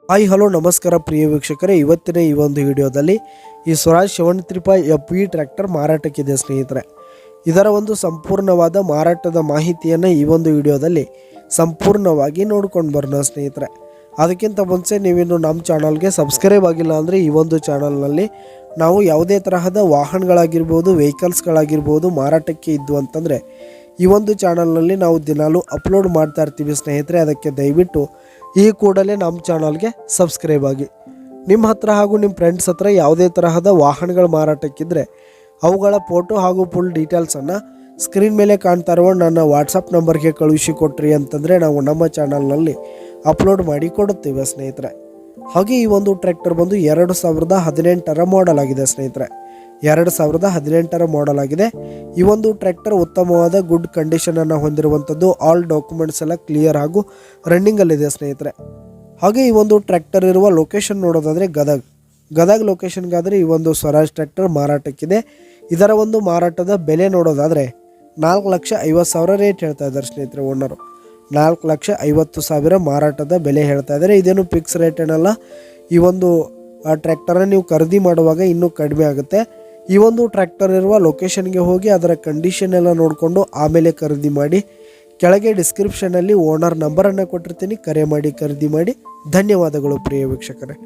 Hi hello ನಮಸ್ಕಾರ ಪ್ರಿಯ ವೀಕ್ಷಕರೇ, ಇವತ್ತಿನ ಈ ಒಂದು ವಿಡಿಯೋದಲ್ಲಿ ಈ ಸ್ವರಾಜ್ 73 FE ಟ್ರ್ಯಾಕ್ಟರ್ ಮಾರಾಟಕ್ಕಿದೆ ಸ್ನೇಹಿತರೆ. ಇದರ ಒಂದು ಸಂಪೂರ್ಣವಾದ ಮಾರಾಟದ ಮಾಹಿತಿಯನ್ನು ಈ ಒಂದು ವಿಡಿಯೋದಲ್ಲಿ ಸಂಪೂರ್ಣವಾಗಿ ನೋಡ್ಕೊಂಡು ಬರೋಣ ಸ್ನೇಹಿತರೆ. ಅದಕ್ಕಿಂತ ಮುಂಚೆ ನೀವಿನ್ನು ನಮ್ಮ ಚಾನಲ್ಗೆ ಸಬ್ಸ್ಕ್ರೈಬ್ ಆಗಿಲ್ಲ ಅಂದರೆ ಈ ಒಂದು ಚಾನಲ್ನಲ್ಲಿ ನಾವು ಯಾವುದೇ ತರಹದ ವಾಹನಗಳಾಗಿರ್ಬೋದು, ವೆಹಿಕಲ್ಸ್ಗಳಾಗಿರ್ಬೋದು ಮಾರಾಟಕ್ಕೆ ಇದ್ದು ಅಂತಂದರೆ ಈ ಒಂದು ಚಾನಲ್ನಲ್ಲಿ ನಾವು ದಿನಾಲೂ ಅಪ್ಲೋಡ್ ಮಾಡ್ತಾ ಇರ್ತೀವಿ ಸ್ನೇಹಿತರೆ. ಅದಕ್ಕೆ ದಯವಿಟ್ಟು ಈ ಕೂಡಲೇ ನಮ್ಮ ಚಾನಲ್ಗೆ ಸಬ್ಸ್ಕ್ರೈಬ್ ಆಗಿ. ನಿಮ್ಮ ಹತ್ರ ಹಾಗೂ ನಿಮ್ಮ ಫ್ರೆಂಡ್ಸ್ ಹತ್ರ ಯಾವುದೇ ತರಹದ ವಾಹನಗಳ ಮಾರಾಟಕ್ಕಿದ್ದರೆ ಅವುಗಳ ಫೋಟೋ ಹಾಗೂ ಫುಲ್ ಡೀಟೇಲ್ಸನ್ನು ಸ್ಕ್ರೀನ್ ಮೇಲೆ ಕಾಣ್ತಾ ಇರುವ ನನ್ನ ವಾಟ್ಸಪ್ ನಂಬರ್ಗೆ ಕಳುಹಿಸಿ ಕೊಟ್ರಿ ಅಂತಂದರೆ ನಾವು ನಮ್ಮ ಚಾನಲ್ನಲ್ಲಿ ಅಪ್ಲೋಡ್ ಮಾಡಿ ಕೊಡುತ್ತೇವೆ ಸ್ನೇಹಿತರೆ. ಹಾಗೆ ಈ ಒಂದು ಟ್ರ್ಯಾಕ್ಟರ್ ಬಂದು 2018 ಮಾಡೆಲ್ ಆಗಿದೆ ಸ್ನೇಹಿತರೆ. 2018 ಮಾಡೆಲ್ ಆಗಿದೆ. ಈ ಒಂದು ಟ್ರ್ಯಾಕ್ಟರ್ ಉತ್ತಮವಾದ ಗುಡ್ ಕಂಡೀಷನನ್ನು ಹೊಂದಿರುವಂಥದ್ದು. ಆಲ್ ಡಾಕ್ಯುಮೆಂಟ್ಸ್ ಎಲ್ಲ ಕ್ಲಿಯರ್ ಹಾಗೂ ರನ್ನಿಂಗಲ್ಲಿದೆ ಸ್ನೇಹಿತರೆ. ಹಾಗೆ ಈ ಒಂದು ಟ್ರ್ಯಾಕ್ಟರ್ ಇರುವ ಲೊಕೇಶನ್ ನೋಡೋದಾದರೆ ಗದಗ್ ಲೊಕೇಶನ್ಗಾದರೆ ಈ ಒಂದು ಸ್ವರಾಜ್ ಟ್ರ್ಯಾಕ್ಟರ್ ಮಾರಾಟಕ್ಕಿದೆ. ಇದರ ಒಂದು ಮಾರಾಟದ ಬೆಲೆ ನೋಡೋದಾದರೆ 4,50,000 ರೇಟ್ ಹೇಳ್ತಾ ಇದ್ದಾರೆ ಸ್ನೇಹಿತರೆ. ಓನರು 4,50,000 ಮಾರಾಟದ ಬೆಲೆ ಹೇಳ್ತಾ ಇದ್ದಾರೆ. ಇದೇನು ಫಿಕ್ಸ್ ರೇಟ್ ಏನಲ್ಲ. ಈ ಒಂದು ಟ್ರ್ಯಾಕ್ಟರನ್ನು ನೀವು ಖರೀದಿ ಮಾಡುವಾಗ ಇನ್ನೂ ಕಡಿಮೆ ಆಗುತ್ತೆ. ಈ ಒಂದು ಟ್ರ್ಯಾಕ್ಟರ್ ಇರುವ ಲೊಕೇಶನ್ಗೆ ಹೋಗಿ ಅದರ ಕಂಡೀಷನ್ ಎಲ್ಲ ನೋಡಿಕೊಂಡು ಆಮೇಲೆ ಖರೀದಿ ಮಾಡಿ. ಕೆಳಗೆ ಡಿಸ್ಕ್ರಿಪ್ಷನಲ್ಲಿ ಓನರ್ ನಂಬರನ್ನು ಕೊಟ್ಟಿರ್ತೀನಿ, ಕರೆ ಮಾಡಿ ಖರೀದಿ ಮಾಡಿ. ಧನ್ಯವಾದಗಳು ಪ್ರಿಯ ವೀಕ್ಷಕರೇ.